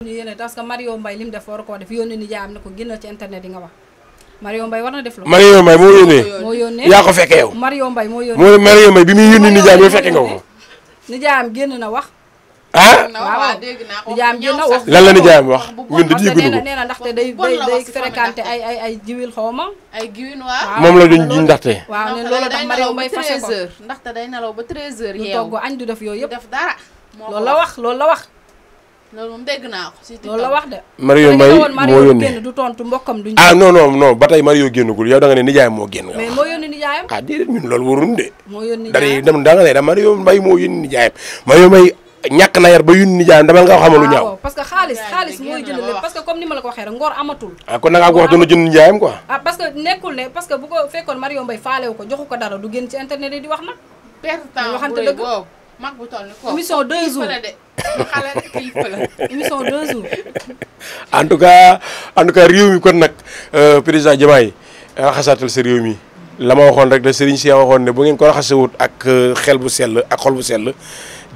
ñu yéene parce que Mario Mbaye lim def war koo def yónni ni jaam ne ko génnal ci internet yi nga wax Mario Mbaye war na def loolu. Mario Mbaye moo yónnee yaa ko fekke yow. Mario Mbaye moo yónnee Mario Mbaye bi muy yónni ni jaam yow fekke nga ko. ni jaam génn na wax. ah waaw ni jaam génn na wax. lan la ni jaam wax ñun de dégguñu ko. nee na ndaxte day fréquenté ay jiwil xaw ma. ay giwin waaw. moom la duñ ndaxte. waaw ne loolu tax Mario Mbaye fase ko ndaxte day nelaw ba 13h. du togg añ du def yooyu yëpp. def dara. loolu la wax loolu la wax. loolu moom dégg naa ko si loolu la wax de. Mario Mbaye moo yónnee du tontu mbokkam duñ. ah non non non ba tey Mario génnagul yow da nga ne nijaayam moo génn. mais moo yónni nijaayam. ah déedéet ñun loolu warul de. moo yónni nijaayam da nga ne da Mario Mbaye moo yónni nijaayam Mario Mbaye ñàkk na yar ba yónni nijaayam dama nga xamal lu ñaaw. waaw parce que xaalis mooy jënd lépp parce que comme ni ma la ko waxee rek ngor amatul. ah kon nag ak wax dana jënd nijaayam quoi. ah parce que nekkul ne parce que bu ko fekkoon Mario Mbaye faalewu ko joxu ko dara du génn ci internet yi di wax nag. perte temps waxante dëgg mag bu toll ni ko émission 2 jours émission 2 jours. en tout cas réew mi kon nag président Diomaye raxasaatal sa réew mi la ma waxoon rek la Serigne Cheikh waxoon ne bu ngeen ko raxasewut ak xel bu sell ak xol bu sell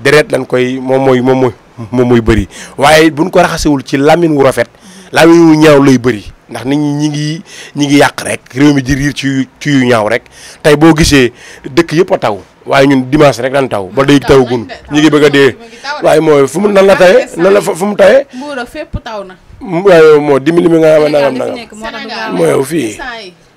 deret lañ koy moom mooy bëri waaye buñ ko raxasewul ci lamine wu rafet lamine wu ñaaw lay bëri ndax nit ñi ñi ngi yàq rek réew mi di riir ci yu ñaaw rek tey boo gisee dëkk yëpp a taw waaye ñun dimanche rek daan taw ba day taw gun ñu ngi bëgg a dee waaye mooy fu mu nan la tawee nan la fu mu tawee Mbuur fépp taw na waaye moo dimbali mi nga xam ne nangam mooy yow fii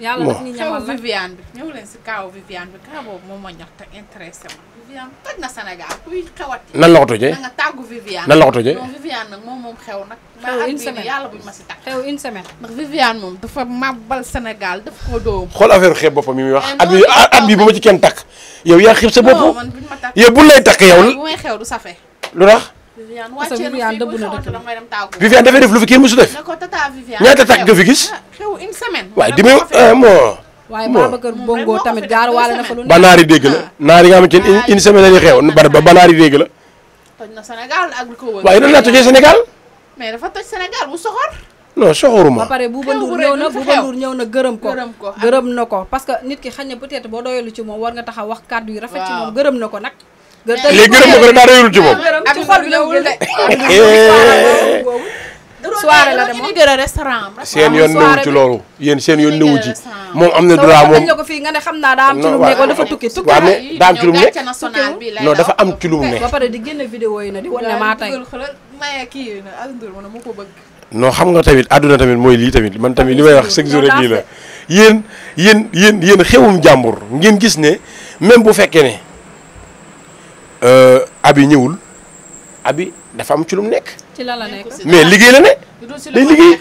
yàlla daf ñu ñamal xew Viviane bi ñëw leen si kaaw Viviane bi kaa boobu moom moo ñax te intéressé ma Viviane toj na Sénégal kuy xewati nan la ko tojee na nga tàggu Viviane nan la ko tojee non Viviane nag moom xew nag xew une semaine yàlla buñ ma si takk xew une semaine ndax Viviane moom dafa màbbal Sénégal daf ko dóom xool affaire xeeb boppam yi muy wax at bi bu ma ci kenn takk yow yaa xeeb sa bopp yow bu lay takk yow bu may xew du safe lu tax Viviane parce que Viviane dëbb na dëkk damay dem tàggu Viviane dafay def lu fi kenn mësu def ne ko tata Viviane ñaata takk nga fi gis xew une semaine waaye di moo waaye Babacar Bongo tamit gaar waale na fa lu ba naari dégg la naari nga xamante ne une semaine lañuy xew ba naari dégg la toj na Sénégal ak lu ko wër waaye nan laa tojee Sénégal mais dafa toj Sénégal bu soxor non soxoruma ba pare Bouba Ndour ñëw na gërëm na ko parce que nit ki xañ na peut-être boo doyalu ci moom war nga taxaw wax kàddu yu rafet ci moom gërëm na ko nag léegi gërëm na ko rek daa doyalul ci moom ci xol bi la wul de soirée la demoon restaurant seen yoon newu ci loolu yéen seen yoon newu ci moom am na droit moom la ko fii nga ne xam naa daa am ci lu mu nekk dafa tukki waaw mais daa am ci lu mu nekk non dafa am ci lu mu nekk ba pare di génne vidéo yi na di wane maa tey non xam nga tamit àdduna tamit mooy lii tamit man tamit li may wax chaque jour rek lii la yéen xewum jàmbur ngeen gis ne même bu fekkee ne abi ñëwul abi dafa am ci lu mu nekk. ci la nekk mais liggéey la ne. day liggéey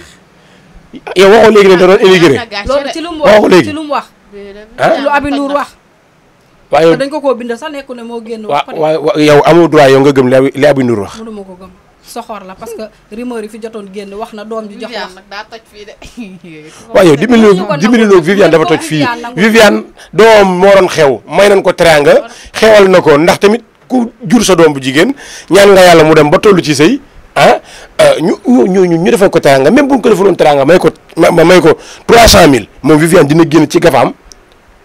yow waxoo léegi ne da doon émigré. loolu ci lu mu wax ci lu mu wax. lu Abi Ndour wax. waaye dañ ko koo bind sax nekku ne moo génn. wax ko waaw yow amoo droit yow nga gëm li Abi Ndour wax. mënuma ko gëm soxor la parce que rumeur yi fi jotoon génn wax na doom ji jox wax. daa toj fii de. waaw yow dimbali Viviane dafa toj fii Viviane doom moo doon xew may nañ ko teraanga xewal na ko ndax tamit ku jur sa doom bu jigéen ñaan nga yàlla mu dem ba tollu ci sëy ñu defal ko teraanga même bu ñu ko defaloon teraanga may ko 300000 moom Viviane dina génn ci gafaam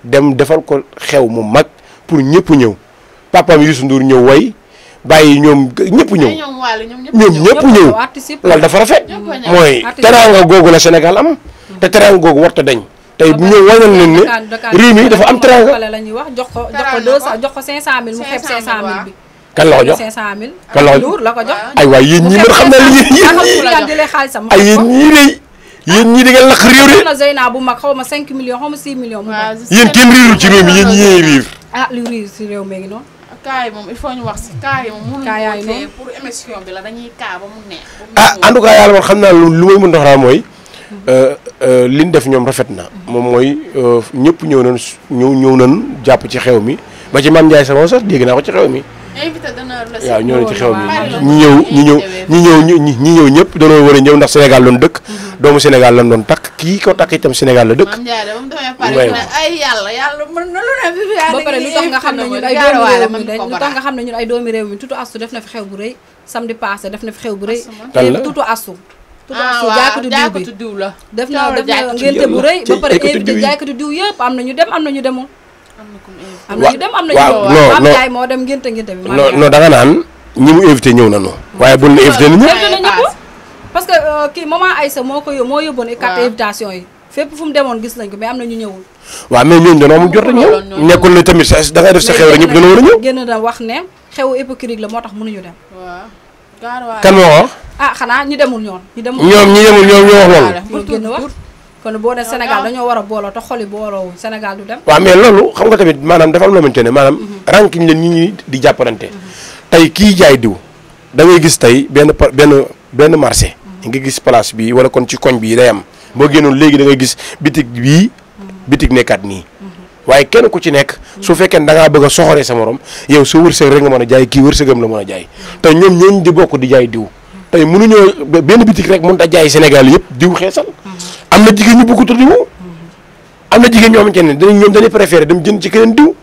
dem defal ko xew mu mag pour ñëpp ñëw papaam Youssou Ndour ñëw way bàyyi ñoom ñëpp ñëw ñoom ñëpp ñëw loolu dafa rafet mooy teraanga googu la Sénégal am te teraanga googu warta dañ tey bu ñëw wañal leen ne réew mi dafa am teraanga la ñuy wax jox ko 200 jox ko 500000 mu xeeb 500000 bi kan la ko jox 500000 kan la ko jox la ko jox ay waay yéen ñii man xam naa ay yéen ñii de yéen ñii di ngeen lakk réew de na Zeyna bu mag xaw ma 5 millions xaw ma 6 millions mu yéen kenn riirul ci réew mi yéen ñii riir lu riir ci réew mi ngi noonu kaay moom il faut ñu wax si kaay moom mënuñu pour émission bi la dañuy kaa ba mu neex en tout cas yàlla man xam naa lu may mën dox mooy liñ def ñoom rafet na moom mooy ñëpp ñëw nañ jàpp ci xew mi ba ci Mame Ndiaye sama sax dégg naa ko ci xew mi invité d'honneur la waaw ñëw na ci xew mi ñi ñëw ñëpp dañoo war a ñëw ndax Sénégal lañ dëkk doomu Sénégal lañ doon takk kii ko takk itam Sénégal la dëkk Mame Ndiaye ba mu demee Paris ne ay yàlla mën na lu ne Viviane ba pare lu tax nga xam ne ñun ay doomi réew mi dañ lu tax nga xam ne ñun ay doomi réew mi tutu astu def na fi xew bu rëy samedi passé def na fi xew bu rëy tutu astu jaaykatu diw la def na ngénte bu rëy ba pare invité jaaykatu diw yëpp am na ñu dem am na ñu demul am na ñu dem am na ñu dem am jaay moo dem ngénte bi non da nga naan ñi mu invité ñëw nañu waaye buñ la invité ni ñëpp parce que kii maman Aïssa moo yóbboon carte invitation yi fépp fu mu demoon gis nañ ko mais am na ñu ñëwul. waaw mais ñooñu dañoo amul jot a ñëw. nekkul ne tamit da ngay def sa xew rek ñëpp dañoo war a ñëw. génn na wax ne xewu hypocrite la moo tax mënuñu dem. waaw. kan moo wax. xanaa ñi demul ñoom. ñi demul ñoo wax loolu. génn wax kon boo nee Sénégal dañoo war a booloo te xol yi booloo Sénégal du dem. waaw mais loolu xam nga tamit maanaam dafa am loo xamante ne maanaam. ranking la nit ñi di jàppalante. tey kii jaay diw da ngay gis tey benn marché. nga gis place bi wala kon ci koñ bi day am. boo génnoon léegi da ngay gis bitig bii bitig nekkaat nii waaye kenn ku ci nekk su fekkee ne da ngaa bëgg a soxoree sa morom yow sa wërsëg rek nga mën a jaay kii wërsëgam la mën a jaay te ñoom ñooñu di bokk di jaay diw tey mënuñoo benn bitig rek mënut a jaay Sénégal yëpp diw xeesal am na jigéen ñu bëgg diw am na jigéen ñoo xamante ne ñoom dañuy préféré dem jënd ci keneen diw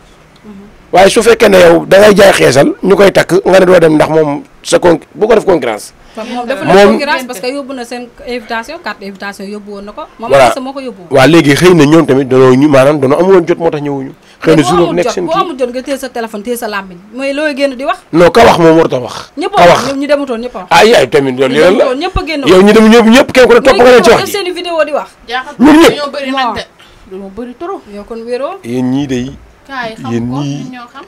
waaye su fekkee ne yow da ngay jaay xeesal ñu koy takk nga ne doo dem ndax moom sa bu ko def concurrence moom dafa def concurrence parce que yóbbu na seen invitation carte invitation yóbbu woon na ko. voilà moo ko yóbbu woon. waaw léegi xëy na ñoom tamit danoo amuloon jot moo tax ñëwuñu. xëy na jour nekk seen kii boo amul jot nga téye sa téléphone téye sa làmmiñ mooy looy génn di wax. non ka wax moom warut a wax. ñëpp a wax ñu demutoon ñëpp a wax. ah yaay tamit loolu yéen la ñëpp a génn yow ñu dem ñëpp kenn ku ne topp nga leen ci wax ji. seen i vidéo di wax. ñun ñëpp dañoo bëri trop. yow kon wéeroo. yéen ñii de kaay xam ko ñoo xam.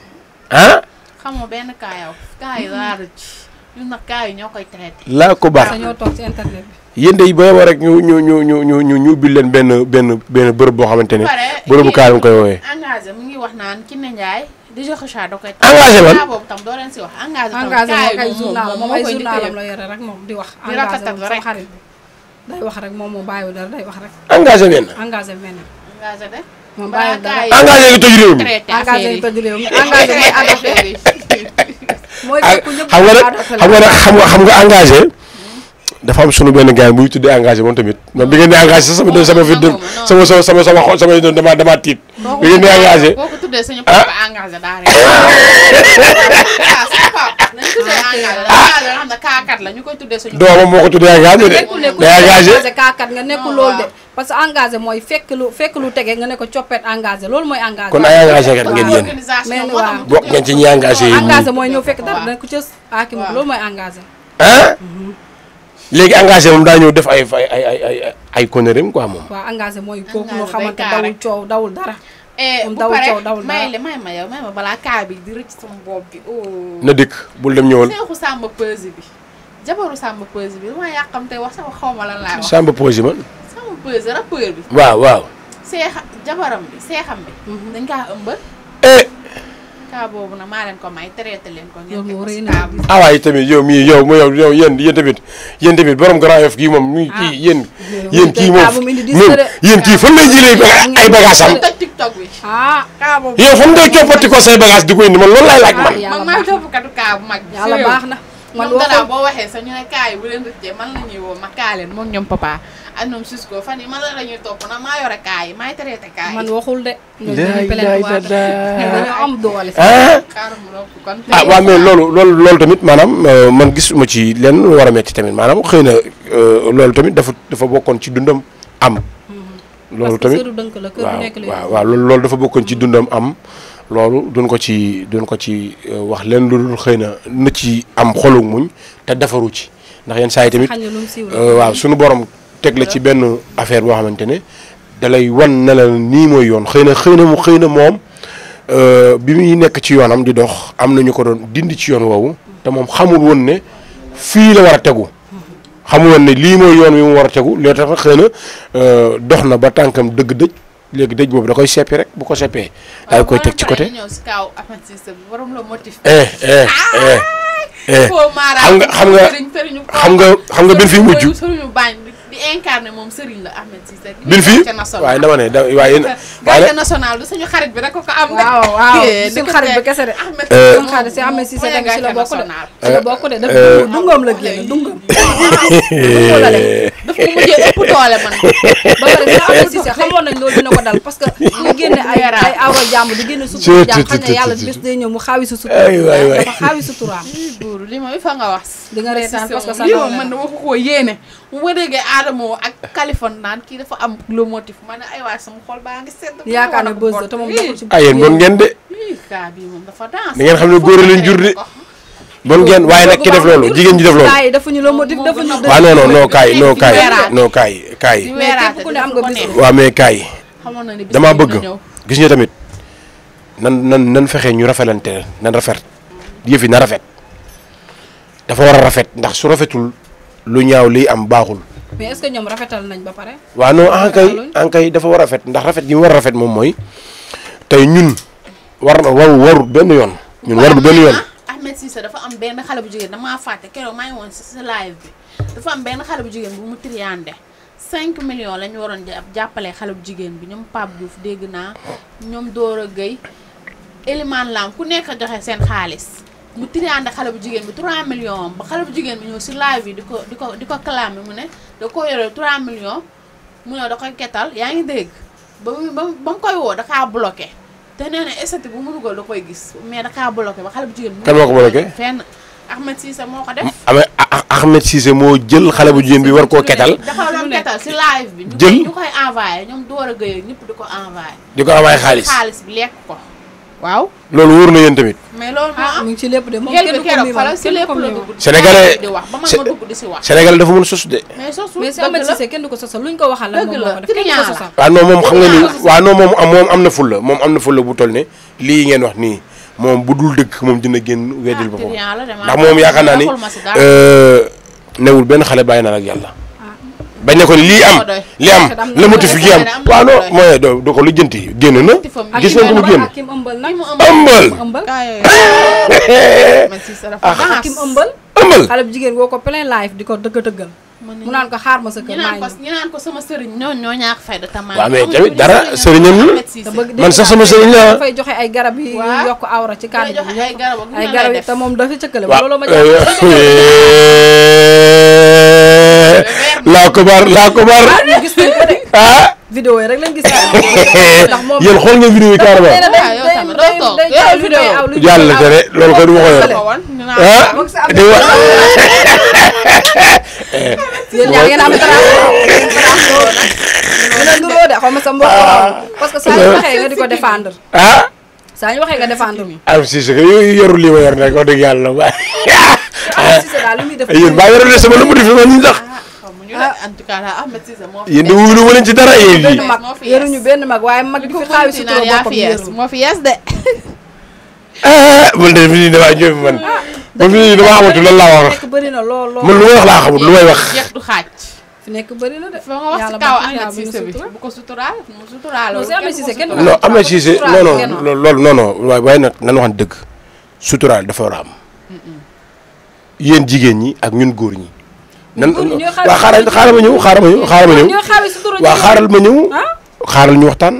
ah. xamoo benn kaayaw kaay laa rëcc ñun nag kaay ñoo koy traité. laa ko baax ñoo toog ci internet bi. yéen de booy war rek ñu ubbil leen benn bërëb boo xamante ne. bërëbu kaay mu koy woowee. engagé mu ngi wax naan Kiné Ndiaye di Joxacha da koy. engagé man boobu tam doo leen si wax. engagé ay journal moom ay journalam la yore rek moom di wax. di rafetal rek xarit bi day wax rek moom moo bàyyiwul dara day wax rek. engagé men. engagé men. engagé de. moom bàyyiwul dara engagé ngi toj réew mi. engagé ngi toj réew mi engagé mooy adopté. mooy xam nga engagé dafa am sunu benn gars buy tuddee engagé moom tamit man bi ngeen di engagé sax sama fi sama dama tiit. bi ngeen di engagé boo ko tuddee suñu papa engagé daa rek. xam ne kaakat la ñu koy tuddee suñu. doomam moo ko tuddee engagé de. day engagé kaakat nga nekkul loolu de. parce que engagé mooy fekk lu tege nga ne ko coppet engagé loolu mooy engagé. kon ay engagé kat ngeen yéen. mais waaw bokk ngeen ci ñi engagé yi. engagé mooy ñëw fekk dara dana ko cës aaki moom loolu mooy engagé. ah. léegi engagé moom daa ñëw def ay conneries quoi moom. waaw engagé mooy kooku noo xamante dawul coow dawul dara. moom dawul coow dawul dara may ma balaa kaa bi di rëcc sama bopp bi. na dëkk bul dem ñëwal. seexu Samba Peuzzi bi jabaru Samba Peuzzi bi dama yàqamte wax sama xaw ma lan laa wax. Samba Peuzzi man. Samba Peuzzi rappeur bi. waaw. jabaram bi seexam bi. dañ kaa ëmbal. kaa boobu nag maa leen ko may traité leen ko. ngeen teg ko si kaa bi. ah waaye tamit yow yéen tamit borom Grand Yoff kii moom muy kii yéen kii moom yéen kii fan lay jëlee ay bagages am. TikTok bi. kaa boobu yow fan ngay coppati ko say bagages di ko indi man loolu laay laaj man. man maa toppkatu kaa bu mag bi. yàlla baax na. man waxoon boo waxee sax ñu ne kaa yi bu leen rëccee man la ñuy woo ma kaa leen moom ñoom papa ak ñoom Cisco fan yi man la ñuy topp nag maa yore kaa yi maay traité kaa yi. man waxul de. dañoo am doole. waaw mais loolu tamit maanaam man gisuma ci lenn lu war a metti tamit maanaam xëy na loolu tamit dafa bokkoon ci dundam am. loolu tamit waaw loolu dafa bokkoon ci dundam am. loolu duñ ko ci wax leen lu dul xëy na ci am xolu muñ te defaru ci ndax yenn saa yi tamit waaw suñu borom teg la ci benn affaire boo xamante ne dalay wan ne la nii mooy yoon xëy na moom bi muy nekk ci yoonam di dox am na ñu ko doon dindi ci yoon woowu te moom xamul woon ne fii la war a tegu xamul woon ne lii mooy yoon wi mu war a tegu loolu tax xëy na dox na ba tànkam dëgg dëj léegi dëj boobu da koy seppi rek bu ko seppee daal koy teg ci côté. xam nga bin fi mujj di incarné moom Serigne la Ahmed Cissé. bin fi waaye dama ne waaye gàncax national du suñu xarit bi rek ko am. waaw suñu xarit bi kese de. suñu xarit si Ahmed Cissé tamit si la bokk de. si la bokk de dafa dungam la génn dungam. dafa mujjee ëpp doole man. ba pare si Ahmed Cissé xamoon nañ loolu dina ko dal parce que ñu génne ay awra jàmm di génne sutura jàmm xam ne yàlla bés day ñëw mu xaawi su sutura. dafa xaawi suturaam. buuru li ma fa nga wax. di nga reetaan parce que sa lii moom man dama ko koo yéene mu ma déggee Adamo ak Kaliphone naan kii dafa am le motif ma ne ay waay sama xol baa ngi sedd. yaakaar ne bës la te moom nekkul ci. yéen bon ngeen de. kaa bii moom dafa danse. da ngeen xam ne góor leen jur de. bon ngeen waaye nag ki def loolu jigéen ji def loolu. kaay defuñu la motif defuñu. waaw non kaay waaw mais kaay damaa bëgg gis nga tamit nan fexe ñu rafetalante nan rafet yëf yi na rafet dafa war a rafet ndax su rafetul lu ñaaw liy am baaxul. mais est-ce que ñoom rafetal nañ ba pare. waaw non ankay dafa war a rafet ndax rafet gi mu war a rafet moom mooy tey ñun warul benn yoon. ñun warul benn yoon. Ahmed Cissé dafa am benn xale bu jigéen damaa fàtte keroog maa ngi woon si live bi dafa am benn xale bu jigéen bu mu triandé 5 millions la ñu waroon jàppale xale bu jigéen bi ñoom Pape Diouf dégg naa ñoom Dora Gueye Elimane Lam ku nekk joxe seen xaalis mu triandé xale bu jigéen bi 3 millions ba xale bu jigéen bi ñëw si live bi di ko clamé mu ne da ko yore 3 millions mu ne da koy kettal yaa ngi dégg ba mu koy woo da kaa bloqué. te nee na esthétique bu mu dugal da koy gis mais da kaa bloqué ba xale bu jigéen. kan moo ko bloqué fenn Ahmed Cissé moo ko def. Ahmed Cissé moo jël xale bu jigéen bi war koo ketal. dafa doon ketal si live bi. jël ñu koy envoyé ñoom Dora Gueye ñëpp di ko envoyé. di ko envoyé xaalis bi lekk ko. waaw. loolu wóor na yéen tamit. mais loolu moo am mu ngi ci lépp de moom kenn du ko miimal si lépp la dugg. Sénégalais di wax ba man ma dugg di si wax. Sénégalais dafa mën sos de. mais sosul mais si Ahmed Cissé kenn du ko sosal luñ ko waxal la moom moo ko def kenn du ko sosal. waaw non moom xam nga ni waaw non moom am na fulla moom am na fulla bu toll ne lii ngeen wax nii moom bu dul dëgg moom dina génn weddil boppam ndax moom yaakaar naa ni newul benn xale bàyyi na ak yàlla. bañ ne ko lii am la motif gi am waaw non mooy doo ko lijjanti génn na gis nañ ko mu génn ëmbal ëmbal xale bu jigéen woo ko plein live di ko dëggal mu naan ko xaar ma sa kër ñu naan ko sama sëriñ ñoo ñaax fayda tamit waaw mais tamit dara sëriñam la man sax sama sëriñ la dafay joxe ay garab yi yokk awra ci kàddu bi ay garab yi te moom dafa cëkkale loolu ma laa kobar gis nañ ko de vidéo yi rek lañ gis ndax moom yéen xool nga vidéo yi carrément yàlla tere loolu ko du ma ko yor di wax yéen ñaar ngeen am nuroo de xaw ma sa mbokk parce que saa ñu waxee nga di ko défendre saa ñu waxee nga défendre am si que yooyu yorul li ma yor nag wax dëgg yàlla yéen baa yorul de sama lu mu def ma ñu sax en tout cas Ahmed Cissé moo fi yéen di wóolu ma leen ci dara yéen lii yoruñu benn mag waaye mag bi fi xaawi sutura boppam moo fi yees de man de fi nii damaa ñëw man man fi nii damaa xamatu lan laa wax bëri na lool man lu may wax laa xamut lu may wax jeex du xaaj fi nekk bëri na de fa nga wax ci kaw Ahmed Cissé bi bu ko suturaal mu suturaal non Ahmed Cissé non loolu non waaye nag nan waxan dëgg suturaal dafa war a am yéen jigéen ñi ak ñun góor ñi nan waaw xaaral ma ñëw waaw xaaral ñu waxtaan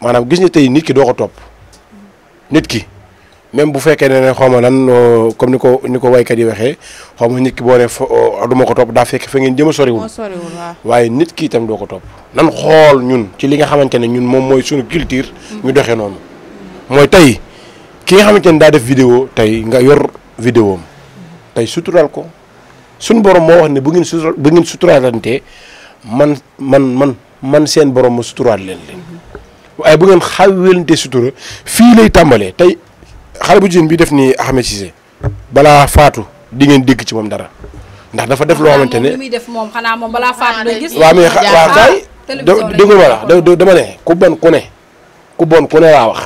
maanaam gis nga tey nit ki doo ko topp nit ki même bu fekkee ne xaw ma lan comme ni ko waykat yi waxee xaw ma nit ki boo ne du ma ko topp daa fekk fa ngeen jëm a soriwul waaye nit ki itam doo ko topp nan xool ñun ci li nga xamante ne ñun moom mooy suñu culture ñu doxee noonu mooy tey ki nga xamante ne daa def vidéo tey nga yor vidéo am tey suturaal ko suñu borom moo wax ne bu ngeen suturaalante man seen borom ma suturaal leen waaye bu ngeen xawelante sutura fii lay tàmbalee tey xale bu jigéen bi def ni Ahmed Cissé balaa faatu di ngeen dégg ci moom dara ndax dafa def loo xamante ne li muy def moom xanaa moom balaa faatu day gis. waaw mais waaw kay dégg nga dama ne ku bon ku ne laa wax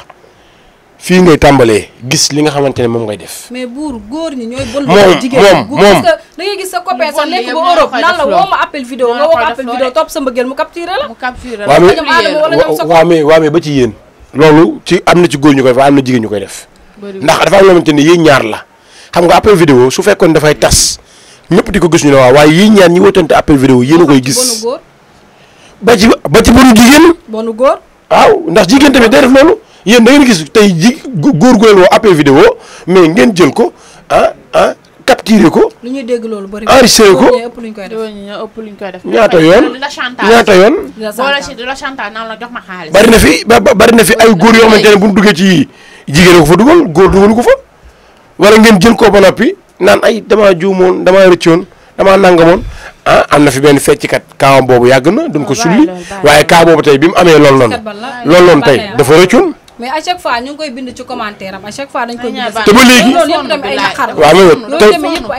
fii ngay tàmbalee gis li nga xamante ne moom ngay def. mais buur góor ñi ñooy bon. moom parce que da ngay gis sa copain sax nekk ba Europe nan la woo ma appel vidéo nga woo ko appel vidéo topp sa mbëggeel mu capturé la. waaw mais ba ci yéen. loolu ci am na ci góor ñu koy def am na jigéen ñu koy def. ndax dafa am loo xamante ne yéen ñaar la xam nga appel vidéo su fekkoon dafay tas ñëpp di ko gis ñu ne waaw waaye yéen ñaar ñi wootante appel vidéo yéen a koy gis. ba ci bonu jigéen. bonu góor. waaw ndax jigéen tamit day def loolu yéen da ngeen gis tey góor gu leen woo appel vidéo mais ngeen jël ko capturé ko. lu ñuy dégg loolu bëri enregistré ko ëpp luñ koy def. ñaata yoon. boole ci di la chantage naan la jox ma xaalis. bari na fi ay góor yoo xamante ne bu ñu duggee ci jigéen ko fa dugal góor dugalu ko fa. wala ngeen jël ko ba noppi naan ay damaa juumoon damaa rëccoon damaa nangamoon am na fi benn fecckat kaawam boobu yàgg na duñ ko sulli waaye kaa boobu tey bi mu amee loolu noonu tey dafa rëccoon mais à chaque fois ñu ngi koy bind ci commentaire am à chaque fois dañ koy bind. te ba léegi loolu yëpp tamit ay naqar la. waaw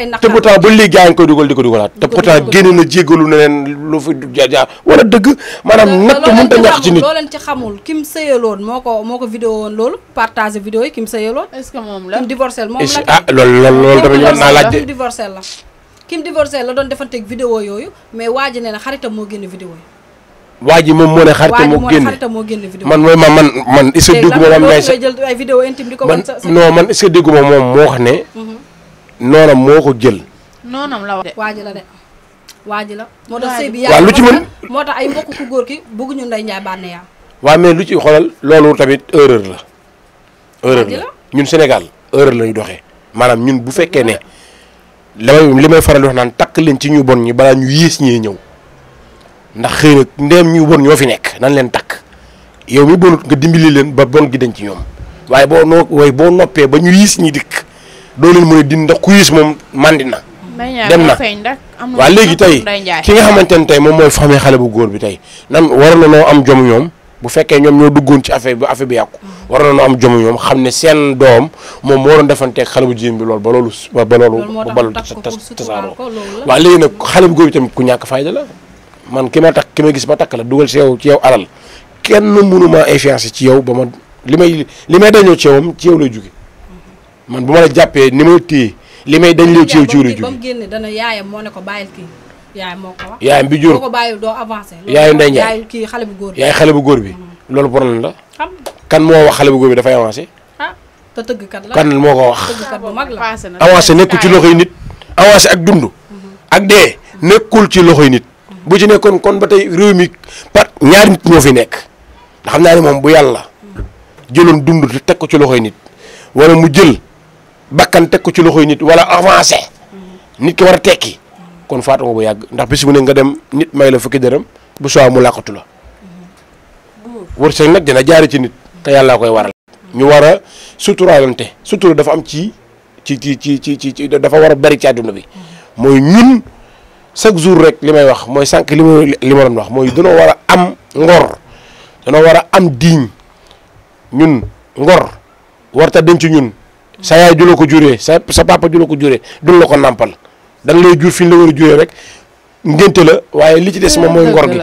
mais te pourtant ba léegi gaa ngi koy dugal di ko dugalaat. te pourtant génne na jéggalu na leen lu fi jaar wala dëgg maanaam natt mënut a ñàkk ci nit. loo leen ci xamul kim sëyaloon moo ko vidéo woon loolu partagé vidéo yi kim sëyaloon. est-ce que moom la kim divorcé moom la. ah loolu tamit mën naa laaj de. kim divorcé la doon defanteeg vidéo yooyu mais waa ji nee na xaritam moo génne vidéo yi. waa ji moom moo ne xaritam moo génne vidéo man mooy man est-ce que dégguma moom ngay jël ay vidéo intime di ko wan sa non man est-ce que dégguma moom moo wax ne noonam moo ko jël noonam la wax de waa ji la de waa ji la moo tax sëy bi waaw lu ci mën moo tax ay mbokk ku góor ki bëgguñu Ndeye Ndiaye bànne yaa waaw mais lu ci xoolal loolu tamit erreur la ñun Sénégal erreur lañu doxee maanaam ñun bu fekkee ne li may faral di wax naan takk leen ci ñu bon ñi balaa ñu yées ñee ñëw ndax xëy na ndeem ñu bon ñoo fi nekk nan leen takk yow mi bonut nga dimbali leen ba bon gi dañ ci ñoom waaye boo noppee ba ñu yiis ñi dikk doo leen mën a din ndax ku yiis moom mandi na dem na waaw léegi tey ki nga xamante ne tey moom mooy famille xale bu góor bi tey nan war na noo am jom ñoom bu fekkee ñoom ñoo duggoon ci affaire bi yàqu war na noo am jom ñoom xam ne seen doom moom moo doon defanteeg xale bu jigéen bi loolu ba loolu tasaaroo waaw léegi nag xale bu góor bi tamit ku ñàkk fayda la man ki ma gis ba takk la dugal ci yow alal kenn mënuma influencé ci yow ba ma li may dañoo ci yowam ci yow lay jóge man bu ma la jàppee ni ma téye li may dañ leew ci yow lay jóge ba mu génne dana yaayam moo ne ko bàyyil kii yaayam moo ko wax yaayam bi jur boo ko bàyyil doo avancé yaayu Ndeye Ndiaye yaayu kii xale bu góor bi yaay xale bu góor bi loolu problème la kan moo wax xale bu góor bi dafay avancé te tëggkat la kan moo ko wax tëggkat bu mag la avancé nekkul ci loxoy nit avancé ak dund ak dee nekkul ci loxoy nit bu ci nekkoon kon ba tey réew mi ñaari nit ñoo fi nekk ndax xam naa ne moom bu yàlla jëloon dund te teg ko ci loxoy nit wala mu jël bakkan teg ko ci loxoy nit wala avancé nit ki war a tekki kon faatu nga bu yàgg ndax bis bu ne nga dem nit may la fukki dërëm bu soo mu làqatu la wërsëg nag dina jaare ci nit te yàllaa koy waral ñu war a suturaalante sutura dafa am ci dafa war a bari ci àdduna bi mooy ñun chaque jour rek li may wax mooy sànq li ma doon wax mooy danoo war a am ngor danoo war a am diiñ ñun ngor warta denc ñun sa yaay ju la ko juree sa papa ju la ko juree duñ la ko nàmpal dañ lay jur fi ñu la war a juree rek ngénte la waaye li ci des moom mooy ngor gi